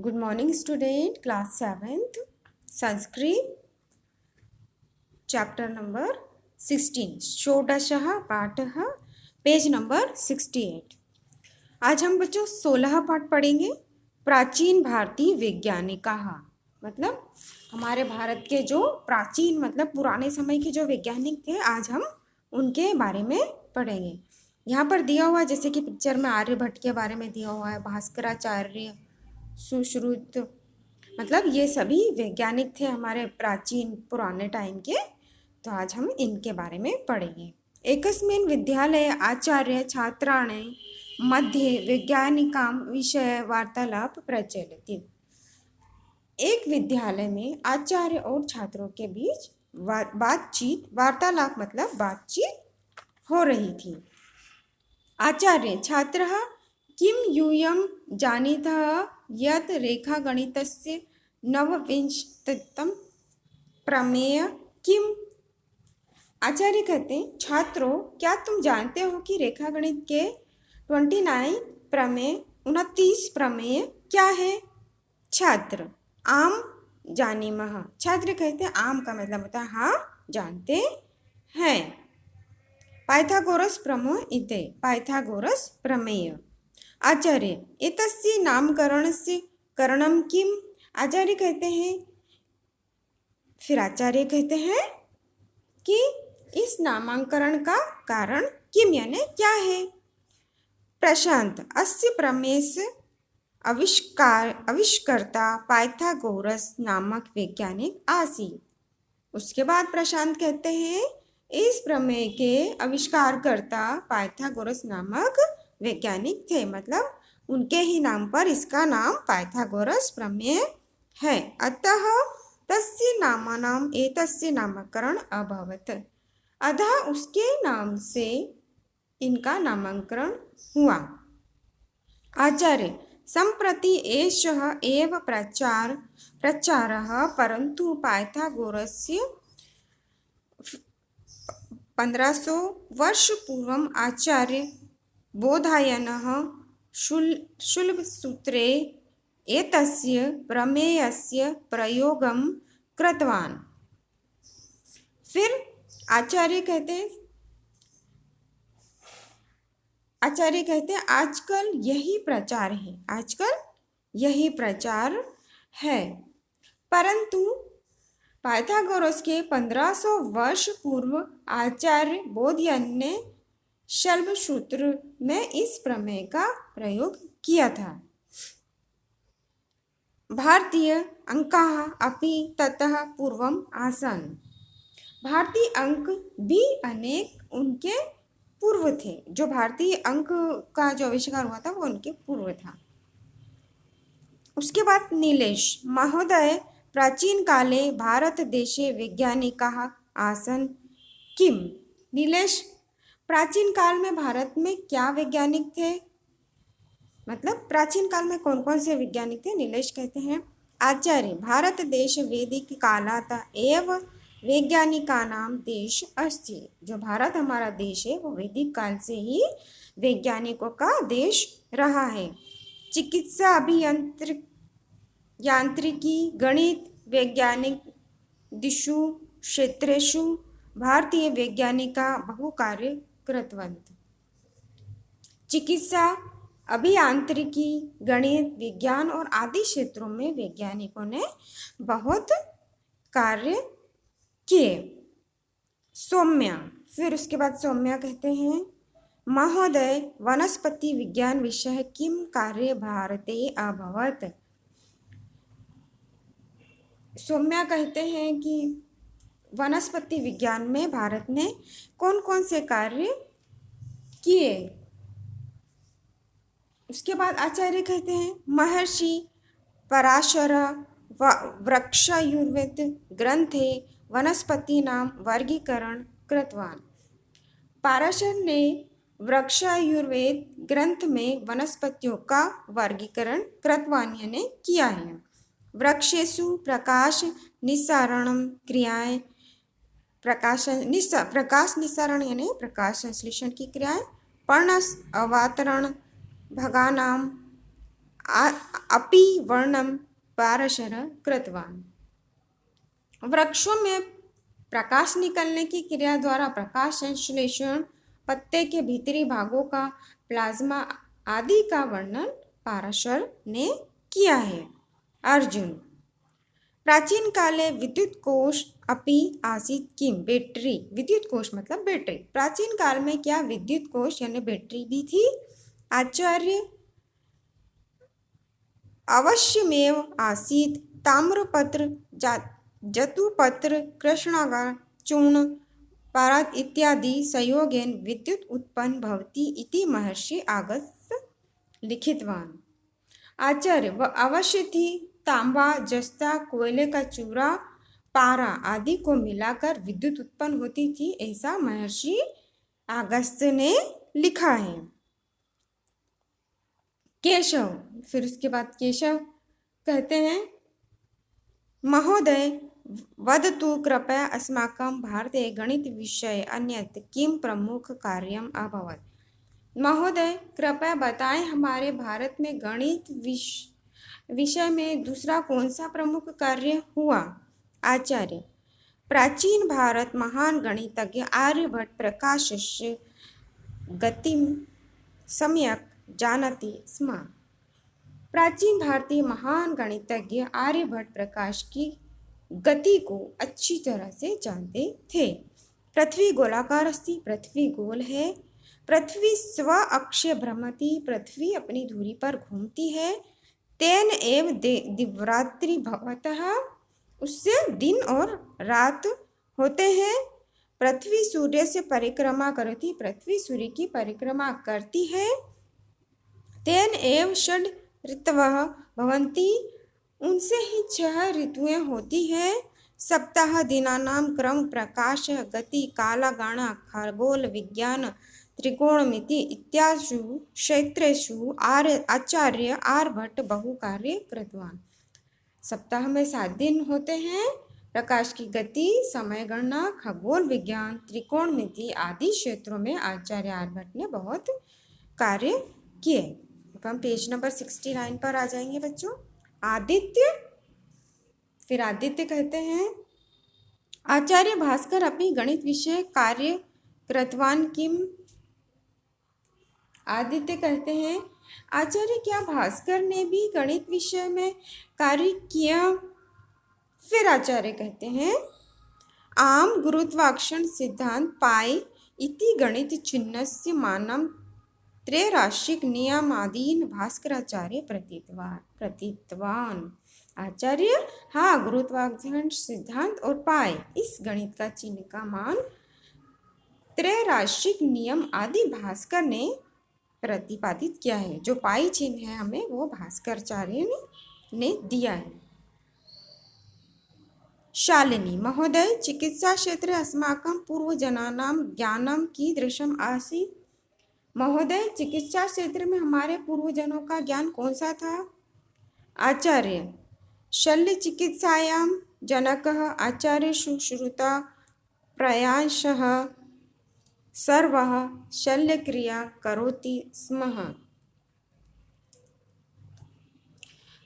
Good morning, student. Class 7th, Sanskrit, chapter number 16. षोडशः पाठः, page number 68. आज हम बच्चों 16 पाठ पढ़ेंगे. प्राचीन भारतीय वैज्ञानिकाः, मतलब हमारे भारत के जो प्राचीन मतलब पुराने समय के जो वैज्ञानिक थे, आज हम उनके बारे में पढ़ेंगे. यहाँ पर दिया हुआ जैसे कि पिक्चर में आर्यभट्ट के बारे में दिया हुआ है, भास्कराचार्य, सुश्रुत, मतलब ये सभी वैज्ञानिक थे हमारे प्राचीन पुराने टाइम के. तो आज हम इनके बारे में पढ़ेंगे. एकस्मिन् विद्यालये आचार्य छात्राणां मध्ये वैज्ञानिकां विषय वार्तालाप प्रचलति. एक विद्यालय में आचार्य और छात्रों के बीच बातचीत, वार्तालाप मतलब बातचीत हो रही थी. आचार्य छात्रः किं यूयं जानीतः यत् रेखागणितस्य नवविंशतितम प्रमेय किम. आचार्य कहते हैं, छात्रों क्या तुम जानते हो कि रेखागणित के 29 प्रमेय क्या है. छात्र आम जानीमः. छात्र कहते हैं आम का मतलब होता है हाँ जानते हैं. पाइथागोरस प्रमेय इति. पाइथागोरस प्रमेय. आचार्य एतस्य नामकरणस्य कारणं किम. आचार्य कहते हैं, फिर आचार्य कहते हैं कि इस नामांकरण का कारण किम यानी क्या है. प्रशांत अस्य प्रमेयस्य आविष्कर्ता पाइथागोरस नामक वैज्ञानिक आसीत्. उसके बाद प्रशांत कहते हैं इस प्रमेय के आविष्कारकर्ता पाइथागोरस नामक वैज्ञानिक थे, मतलब उनके ही नाम पर इसका नाम पाइथागोरस प्रमेय है. अतः तस्य नामानाम एतस्य नामकरण अभवत्. अतः उसके नाम से इनका नामकरण हुआ. आचार्य सम्प्रति एषः एव प्रचारः परन्तु पाइथागोरस्य 1500 वर्ष पूर्वम् आचार्य बोधायनः शुल्बसूत्रे एतस्य प्रमेयस्य प्रयोगं कृतवान्. फिर आचार्य कहते हैं आजकल यही प्रचार है. आजकल यही प्रचार है, परंतु पाइथागोरस के 1500 वर्ष पूर्व आचार्य बोधायन ने शल्बसूत्र में इस प्रमेय का प्रयोग किया था. भारतीय अंकाः अपि ततः पूर्वम् आसन्. भारतीय अंक भी अनेक उनके पूर्व थे. जो भारतीय अंक का जो आविष्कार हुआ था वो उनके पूर्व था. उसके बाद नीलेश महोदय प्राचीन काले भारत देशे वैज्ञानिकाः आसन् किम. नीलेश प्राचीन काल में भारत में क्या वैज्ञानिक थे, मतलब प्राचीन काल में कौन कौन से वैज्ञानिक थे. नीलेश कहते हैं आचार्य भारत देश वैदिक कालात् एव वैज्ञानिकानां देश अस्ति. जो भारत हमारा देश है वो वैदिक काल से ही वैज्ञानिकों का देश रहा है. चिकित्सा, यांत्रिकी, गणित, वैज्ञानिक दिशु क्षेत्रेषु भारतीय वैज्ञानिका बहुकार्य कृतवन्तः. चिकित्सा, अभियांत्रिकी, गणित, विज्ञान और आदि क्षेत्रों में वैज्ञानिकों ने बहुत कार्य किए. सौम्या, फिर उसके बाद सौम्या कहते हैं महोदय वनस्पति विज्ञान विषय किम कार्य भारते अभवत्. सौम्या कहते हैं कि वनस्पति विज्ञान में भारत ने कौन कौन से कार्य किए. उसके बाद आचार्य कहते हैं महर्षि पराशर वृक्षायुर्वेद ग्रंथे वनस्पतीनां वर्गीकरण कृतवान्. पराशर ने वृक्षायुर्वेद ग्रंथ में वनस्पतियों का वर्गीकरण कृतवान् यानी किया है. वृक्षेषु प्रकाश निस्सारण क्रियाएं, प्रकाश निस्सारण यानी प्रकाश संश्लेषण की क्रियाएं, पर्णस अवतरण भगानाम अपि वर्णम पारशर कृतवान। वृक्षों में प्रकाश निकलने की क्रिया द्वारा प्रकाश संश्लेषण, पत्ते के भीतरी भागों का प्लाज्मा आदि का वर्णन पाराशर ने किया है। अर्जुन, प्राचीन काले विद्युत कोश अपि आसीत् किम। बैटरी, विद्युत कोश मतलब बैटरी। प्राचीन काल में क्या विद्युत कोश यानी बैटरी भी थी? आचार्य, अवश्यमेव आसीत्। ताम्रपत्र, जतुपत्र, कृष्णागार, चूर्ण, पारद इत्यादि संयोगेन विद्युत उत्पन्न भवति इति महर्षि अगस्त्य लिखितवान। आचार्य, वह अवश्य थी। तांबा, जस्ता, कोयले का चूरा, पारा आदि को मिलाकर विद्युत उत्पन्न होती थी, ऐसा महर्षि अगस्त्य ने लिखा है। केशव, फिर उसके बाद केशव कहते हैं, महोदय वदतु कृपया अस्माकं भारते गणित विषय अन्यत् किं प्रमुख कार्यम अभवत्। महोदय कृपया बताएं, हमारे भारत में गणित विषय में दूसरा कौन सा प्रमुख कार्य हुआ? आचार्य, प्राचीन भारत महान गणितज्ञ आर्यभट्ट प्रकाशस्य गतिम सम्यक जानति स्म। प्राचीन भारतीय महान गणितज्ञ आर्यभट्ट प्रकाश की गति को अच्छी तरह से जानते थे। पृथ्वी गोलाकार अस्ति, पृथ्वी गोल है। पृथ्वी स्व अक्षे भ्रमति, पृथ्वी अपनी धुरी पर घूमती है। तेन एव दिव्रात्रि भवतः, उससे दिन और रात होते हैं। पृथ्वी सूर्य से परिक्रमा करती, पृथ्वी सूर्य की परिक्रमा करती है। तेन एव षड ऋतवः भवन्ति, उनसे ही 6 ऋतुएं होती हैं। सप्ताह दिनानां क्रम, प्रकाश, गति, कालगणना, खगोल विज्ञान, त्रिकोणमिति इत्यादिषु क्षेत्रेषु आचार्य आर्यभट्ट बहु कार्य कृतवान। सप्ताह में 7 दिन होते हैं। प्रकाश की गति, समय गणना, खगोल विज्ञान, त्रिकोणमिति आदि क्षेत्रों में आचार्य आर्यभट्ट ने बहुत कार्य किए। अब हम पेज नंबर 69 पर आ जाएंगे बच्चों। आदित्य, फिर आदित्य कहते हैं, आचार्य भास्कर अपनी गणित विषय कार्य कृतवान किम। आदित्य कहते हैं, आचार्य क्या भास्कर ने भी गणित विषय में कार्य किया? फिर आचार्य कहते हैं, आम गुरुत्वाकर्षण सिद्धांत पाई इति गणित चिह्नस्य मानम त्रैराशिक नियमादीन भास्कराचार्य प्रतीतवान। आचार्य, हाँ, गुरुत्वाकर्षण सिद्धांत और पाई, इस गणित का चिन्ह का मान त्रैराशिक नियम आदि भास्कर ने प्रतिपादित किया है। जो पाई चिन्ह है हमें वो भास्कराचार्य ने दिया है। शालिनी, महोदय चिकित्सा क्षेत्रे अस्माकं पूर्वजनानां ज्ञानं कीदृशम् आसीत्। महोदय चिकित्सा क्षेत्र में हमारे पूर्वजनों का ज्ञान कौन सा था? आचार्य, शल्य चिकित्सायां जनकः आचार्य सुश्रुता प्रायशः सर्वः शल्यक्रिया करोति स्म।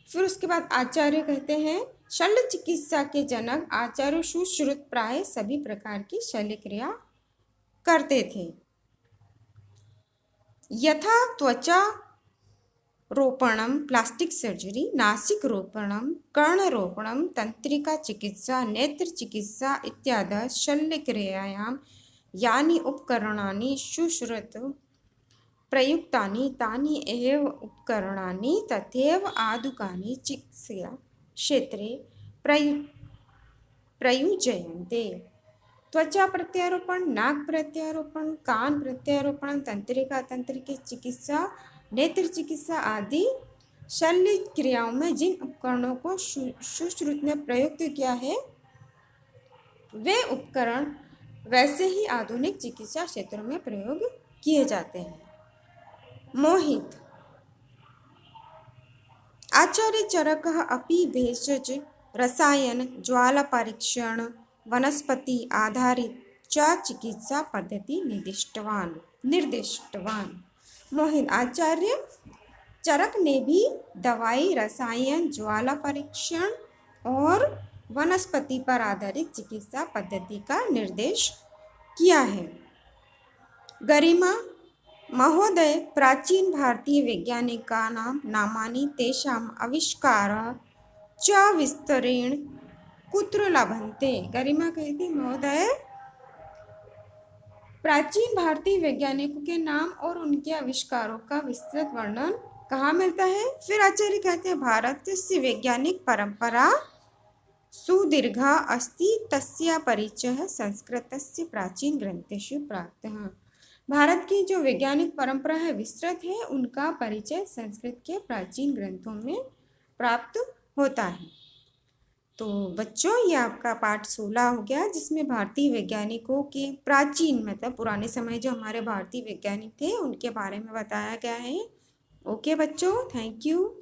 फिर उसके बाद आचार्य कहते हैं, शल्य चिकित्सा के जनक आचार्य सुश्रुत प्राय सभी प्रकार की शल्य क्रिया करते थे। यथा त्वचा रोपणम, प्लास्टिक सर्जरी, नासिक रोपणम, कर्ण रोपणम, तंत्रिका चिकित्सा, नेत्र चिकित्सा इत्यादि शल्य क्रियायां यानि उपकरणानि सुश्रुत प्रयुक्तानि तानि एव उपकरणानि तथैव आधुनिकानि चिकित्सा क्षेत्रे प्रयुज्यन्ते। त्वचा प्रत्यारोपण, नाक प्रत्यारोपण, कान प्रत्यारोपण, तंत्रिका चिकित्सा, नेत्र चिकित्सा आदि शल्य क्रियाओं में जिन उपकरणों को सुश्रुत ने प्रयुक्त किया है वे उपकरण वैसे ही आधुनिक चिकित्सा क्षेत्रों में प्रयोग किए जाते हैं। मोहित, आचार्य चरकः अपि भेषज रसायन ज्वाला परीक्षण वनस्पति आधारित च चिकित्सा पद्धति निर्दिष्टवान। मोहित, आचार्य चरक ने भी दवाई, रसायन, ज्वाला परीक्षण और वनस्पति पर आधारित चिकित्सा पद्धति का निर्देश किया है। गरिमा महोदय, प्राचीन भारतीय वैज्ञानिकानां नामानि तेषाम् आविष्कारः च विस्तरेण कुत्र लभन्ते। गरिमा कहती, महोदय, प्राचीन भारतीय वैज्ञानिकों के नाम और उनके आविष्कारों का विस्तृत वर्णन कहाँ मिलता है? फिर आचार्य कहते हैं, भारतस्य वैज्ञानिक परंपरा सुदीर्घा अस्ति, तस्य परिचयः संस्कृतस्य प्राचीन ग्रंथेषु प्राप्तः। भारत की जो वैज्ञानिक परंपरा है विस्तृत है, उनका परिचय संस्कृत के प्राचीन ग्रंथों में प्राप्त होता है। तो बच्चों, ये आपका पाठ 16 हो गया, जिसमें भारतीय वैज्ञानिकों के प्राचीन मतलब पुराने समय जो हमारे भारतीय वैज्ञानिक थे उनके बारे में बताया गया है। ओके बच्चों, थैंक यू।